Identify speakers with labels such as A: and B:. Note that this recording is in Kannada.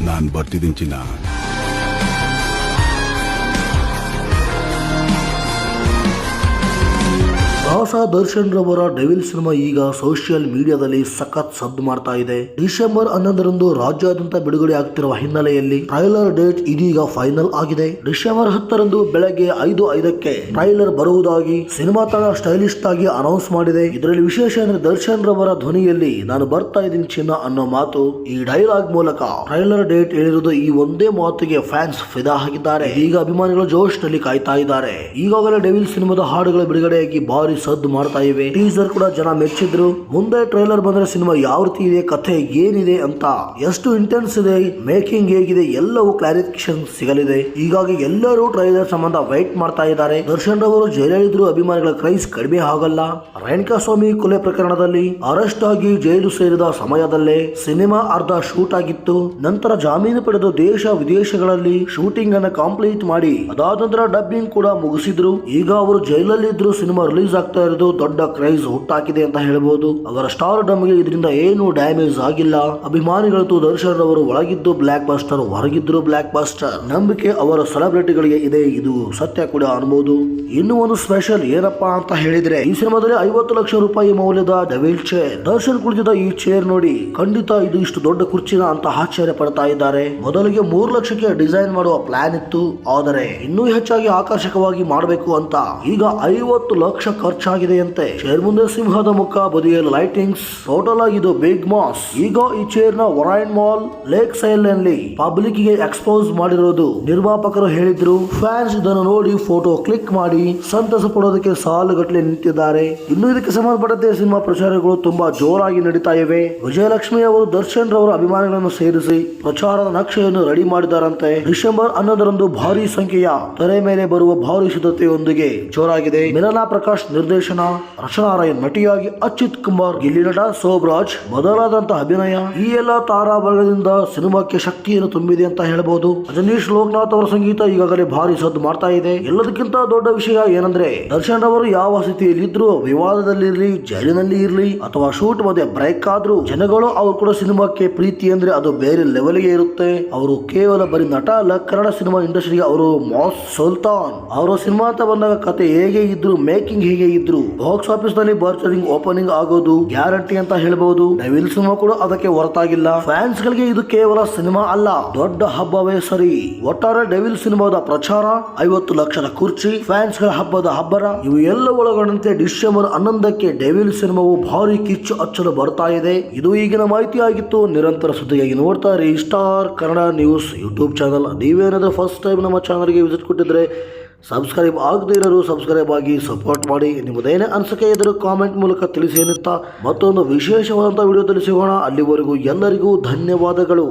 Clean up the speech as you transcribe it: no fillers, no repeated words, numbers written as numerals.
A: ನಾನು ಬರ್ತಿದ್ದೀನಿ ಚಿನ್ನ.
B: ಹೊಸ ದರ್ಶನ್ ರವರ ಡೆವಿಲ್ ಸಿನಿಮಾ ಈಗ ಸೋಷಿಯಲ್ ಮೀಡಿಯಾದಲ್ಲಿ ಸಖತ್ ಸದ್ದು ಮಾಡ್ತಾ ಇದೆ. ಡಿಸೆಂಬರ್ 11ರಂದು ರಾಜ್ಯಾದ್ಯಂತ ಬಿಡುಗಡೆ ಆಗ್ತಿರುವ ಹಿನ್ನೆಲೆಯಲ್ಲಿ ಟ್ರೈಲರ್ ಡೇಟ್ ಇದೀಗ ಫೈನಲ್ ಆಗಿದೆ. ಡಿಸೆಂಬರ್ 10ರಂದು ಬೆಳಗ್ಗೆ 5:05ಕ್ಕೆ ಟ್ರೈಲರ್ ಬರುವುದಾಗಿ ಸಿನಿಮಾ ತಂಡ ಸ್ಟೈಲಿಸ್ಟ್ ಆಗಿ ಅನೌನ್ಸ್ ಮಾಡಿದೆ. ಇದರಲ್ಲಿ ವಿಶೇಷ ಅಂದ್ರೆ ದರ್ಶನ್ ರವರ ಧ್ವನಿಯಲ್ಲಿ ನಾನು ಬರ್ತಾ ಇದ್ದೀನಿ ಚಿನ್ನ ಅನ್ನೋ ಮಾತು ಈ ಡೈಲಾಗ್ ಮೂಲಕ ಟ್ರೈಲರ್ ಡೇಟ್ ಹೇಳಿರುವುದು. ಈ ಒಂದೇ ಮಾತಿಗೆ ಫ್ಯಾನ್ಸ್ ಫಿದಾ ಆಗಿದ್ದಾರೆ. ಈಗ ಅಭಿಮಾನಿಗಳು ಜೋಶ್ ನಲ್ಲಿ ಕಾಯ್ತಾ ಇದ್ದಾರೆ. ಈಗಾಗಲೇ ಡೆವಿಲ್ ಸಿನಿಮಾದ ಹಾಡುಗಳ ಬಿಡುಗಡೆಯಾಗಿ ಭಾರಿ ಸದ್ದು ಮಾಡ್ತಾ ಇವೆ. ಟೀಸರ್ ಕೂಡ ಜನ ಮೆಚ್ಚಿದ್ರು. ಮುಂದೆ ಟ್ರೈಲರ್ ಬಂದ್ರೆ ಸಿನಿಮಾ ಯಾವ ರೀತಿ ಇದೆ, ಕಥೆ ಏನಿದೆ ಅಂತ, ಎಷ್ಟು ಇಂಟೆನ್ಸ್ ಇದೆ, ಮೇಕಿಂಗ್ ಹೇಗಿದೆ, ಎಲ್ಲವೂ ಕ್ಲಾರಿಫಿಕೇಶನ್ ಸಿಗಲಿದೆ. ಹೀಗಾಗಿ ಎಲ್ಲರೂ ಟ್ರೈಲರ್ ಸಂಬಂಧ ವೈಟ್ ಮಾಡ್ತಾ ಇದ್ದಾರೆ. ದರ್ಶನ್ ರವರು ಜೈಲಲ್ಲಿದ್ರು ಅಭಿಮಾನಿಗಳ ಕ್ರೈಸ್ ಕಡಿಮೆ ಆಗಲ್ಲ. ರೇಣುಕಾ ಸ್ವಾಮಿ ಕೊಲೆ ಪ್ರಕರಣದಲ್ಲಿ ಅರೆಸ್ಟ್ ಆಗಿ ಜೈಲು ಸೇರಿದ ಸಮಯದಲ್ಲೇ ಸಿನಿಮಾ ಅರ್ಧ ಶೂಟ್ ಆಗಿತ್ತು. ನಂತರ ಜಾಮೀನು ಪಡೆದು ದೇಶ ವಿದೇಶಗಳಲ್ಲಿ ಶೂಟಿಂಗ್ ಅನ್ನ ಕಂಪ್ಲೀಟ್ ಮಾಡಿ ಅದಾದ ನಂತರ ಡಬ್ಬಿಂಗ್ ಕೂಡ ಮುಗಿಸಿದ್ರು. ಈಗ ಅವರು ಜೈಲಲ್ಲಿ ಇದ್ರು ಸಿನಿಮಾ ರಿಲೀಸ್ ಆಗ್ತಾ ಇರೋದು ದೊಡ್ಡ ಕ್ರೈಸ್ ಹುಟ್ಟಾಕಿದೆ ಅಂತ ಹೇಳಬಹುದು. ಅವರ ಸ್ಟಾರ್ ಡಮ್ಗೆ ಇದರಿಂದ ಏನು ಡ್ಯಾಮೇಜ್ ಆಗಿಲ್ಲ. ಅಭಿಮಾನಿಗಳು ದರ್ಶನ್ ರವರು ಒಳಗಿದ್ದು ಬ್ಲಾಕ್ ಬಸ್ಟರ್, ಹೊರಗಿದ್ರು ಬ್ಲಾಕ್ ಬಸ್ಟರ್ ನಂಬಿಕೆ ಅವರ ಸೆಲೆಬ್ರಿಟಿಗಳಿಗೆ ಇದೆ. ಇದು ಸತ್ಯ ಕೂಡ ಅನ್ಬಹುದು. ಇನ್ನು ಒಂದು ಸ್ಪೆಷಲ್ ಏನಪ್ಪಾ ಅಂತ ಹೇಳಿದ್ರೆ, ಈ ಸಿನಿಮಾದಲ್ಲಿ 50 ಲಕ್ಷ ರೂಪಾಯಿ ಮೌಲ್ಯದ ಡೆವಿಲ್ ಚೇರ್. ದರ್ಶನ್ ಕುಳಿತಿದ್ದ ಈ ಚೇರ್ ನೋಡಿ ಖಂಡಿತ ಇದು ಇಷ್ಟು ದೊಡ್ಡ ಕುರ್ಚಿನ ಅಂತ ಆಶ್ಚರ್ಯ ಪಡ್ತಾ ಇದ್ದಾರೆ. ಮೊದಲಿಗೆ 3 ಲಕ್ಷಕ್ಕೆ ಡಿಸೈನ್ ಮಾಡುವ ಪ್ಲಾನ್ ಇತ್ತು. ಆದರೆ ಇನ್ನೂ ಹೆಚ್ಚಾಗಿ ಆಕರ್ಷಕವಾಗಿ ಮಾಡಬೇಕು ಅಂತ ಈಗ 50 ಲಕ್ಷ ಖರ್ಚಾಗಿದೆಯಂತೆ. ಚೇರ್ ಮುಂದೆ ಸಿಂಹದ ಮುಖ, ಬದಿಯಲ್ಲಿ ಲೈಟಿಂಗ್ಸ್, ಟೋಟಲ್ ಆಗಿ ಇದು ಬಿಗ್ ಮಾಸ್. ಈಗ ಈ ಚೇರ್ ನ ಒರೈನ್ ಮಾಲ್ ಲೇಕ್ ಸೈಲ್ ನಲ್ಲಿ ಪಬ್ಲಿಕ್ ಗೆ ಎಕ್ಸ್ಪೋಸ್ ಮಾಡಿರೋದು ನಿರ್ಮಾಪಕರು ಹೇಳಿದ್ರು. ಫ್ಯಾನ್ಸ್ ಇದನ್ನು ನೋಡಿ ಫೋಟೋ ಕ್ಲಿಕ್ ಮಾಡಿ ಸಂತಸ ಪಡೋದಕ್ಕೆ ಸಾಲುಗಟ್ಟಲೆ ನಿಂತಿದ್ದಾರೆ. ಇನ್ನು ಇದಕ್ಕೆ ಸಂಬಂಧಪಟ್ಟಂತೆ ಸಿನಿಮಾ ಪ್ರಚಾರಗಳು ತುಂಬಾ ಜೋರಾಗಿ ನಡೀತಾ ಇವೆ. ವಿಜಯಲಕ್ಷ್ಮಿ ಅವರು ದರ್ಶನ್ ರವರ ಅಭಿಮಾನಿಗಳನ್ನು ಸೇರಿಸಿ ಪ್ರಚಾರದ ನಕ್ಷೆಯನ್ನು ರೆಡಿ ಮಾಡಿದ್ದಾರಂತೆ. ಡಿಸೆಂಬರ್ 11ರಂದು ಭಾರಿ ಸಂಖ್ಯೆಯ ತೆರೆ ಮೇಲೆ ಬರುವ ಭಾರಿ ಸಿದ್ಧತೆಯೊಂದಿಗೆ ಜೋರಾಗಿದೆ. ಮಿಲನಾ ಪ್ರಕಾಶ್ ನಿರ್ದೇಶನ, ರಚನಾ ರಾಯ್ ನಟಿಯಾಗಿ, ಅಚ್ಯುತ್ ಕುಮಾರ್ ಗಿಲ್ಲಿ ನಟ, ಸೋಬ್ರಾಜ್ ಮೊದಲಾದಂತಹ ಅಭಿನಯ, ಈ ಎಲ್ಲ ತಾರಾ ವರ್ಗದಿಂದ ಸಿನಿಮಾಕ್ಕೆ ಶಕ್ತಿಯನ್ನು ತುಂಬಿದೆ ಅಂತ ಹೇಳಬಹುದು. ಅಜನೀಶ್ ಲೋಕನಾಥ್ ಅವರ ಸಂಗೀತ ಈಗಾಗಲೇ ಭಾರಿ ಸದ್ದು ಮಾಡ್ತಾ ಇದೆ. ಎಲ್ಲದಕ್ಕಿಂತ ದೊಡ್ಡ ವಿಷಯ ಏನಂದ್ರೆ ದರ್ಶನ್ ಅವರು ಯಾವ ಸ್ಥಿತಿಯಲ್ಲಿ ಇದ್ರು, ವಿವಾದದಲ್ಲಿ ಇರ್ಲಿ, ಜೈಲಿನಲ್ಲಿ ಇರ್ಲಿ ಅಥವಾ ಶೂಟ್ ಮಧ್ಯೆ ಬ್ರೇಕ್ ಆದ್ರೂ ಜನಗಳು ಅವರು ಕೂಡ ಸಿನಿಮಾಕ್ಕೆ ಪ್ರೀತಿ ಅಂದ್ರೆ ಅದು ಬೇರೆ ಲೆವೆಲ್ಗೆ ಇರುತ್ತೆ. ಅವರು ಕೇವಲ ಬರೀ ನಟ ಅಲ್ಲ, ಕನ್ನಡ ಸಿನಿಮಾ ಇಂಡಸ್ಟ್ರಿಗೆ ಅವರು ಮಾಸ್ ಸುಲ್ತಾನ್. ಅವರ ಸಿನಿಮಾ ಅಂತ ಬಂದಾಗ ಕತೆ ಹೇಗೆ ಇದ್ರು, ಮೇಕಿಂಗ್ ಹೇಗೆ ಇದ್ರು, ಬಾಕ್ಸ್ ಆಫೀಸ್ ನಲ್ಲಿ ಬರ್ಚರಿಂಗ್ ಓಪನಿಂಗ್ ಆಗೋದು ಗ್ಯಾರಂಟಿ ಅಂತ ಹೇಳಬಹುದು. ಡೆವಿಲ್ ಸಿನಿಮಾ ಕೂಡ ಅದಕ್ಕೆ ಹೊರತಾಗಿಲ್ಲ. ಫ್ಯಾನ್ಸ್ ಗಳಿಗೆ ಇದು ಕೇವಲ ಸಿನಿಮಾ ಅಲ್ಲ, ದೊಡ್ಡ ಹಬ್ಬವೇ ಸರಿ. ಒಟ್ಟಾರೆ ಡೆವಿಲ್ ಸಿನಿಮಾದ ಪ್ರಚಾರ, 50 ಲಕ್ಷದ ಕುರ್ಚಿ, ಫ್ಯಾನ್ಸ್ ಗಳ ಹಬ್ಬದ ಹಬ್ಬರ, ಇವು ಎಲ್ಲ ಒಳಗೊಂಡಂತೆ ಡಿಸೆಂಬರ್ 11ಕ್ಕೆ ಡೆವಿಲ್ ಸಿನಿಮಾವು ಭಾರಿ ಕಿಚ್ಚು ಹಚ್ಚಲು ಬರ್ತಾ ಇದೆ. ಇದು ಈಗಿನ ಮಾಹಿತಿ ಆಗಿತ್ತು. ನಿರಂತರ ಸುದ್ದಿಗಾಗಿ ನೋಡ್ತಾ ಇರಿ star Kannada news YouTube channel. ನೀವೇನಾದ್ರೂ ಫಸ್ಟ್ ಟೈಮ್ ನಮ್ಮ ಚಾನಲ್ಗೆ ವಿಸಿಟ್ ಕೊಟ್ಟಿದ್ರೆ ಸಬ್ಸ್ಕ್ರೈಬ್ ಆಗದೇ ಇರೋರು ಸಬ್ಸ್ಕ್ರೈಬ್ ಆಗಿ ಸಪೋರ್ಟ್ ಮಾಡಿ. ನಿಮ್ಮದೇನೇ ಅನಿಸಿಕೆ ಇದ್ದರೂ ಕಾಮೆಂಟ್ ಮೂಲಕ ತಿಳಿಸಿ ಎನ್ನುತ್ತಾ ಮತ್ತೊಂದು ವಿಶೇಷವಾದಂಥ ವಿಡಿಯೋದಲ್ಲಿ ಸಿಗೋಣ. ಅಲ್ಲಿವರೆಗೂ ಎಲ್ಲರಿಗೂ ಧನ್ಯವಾದಗಳು.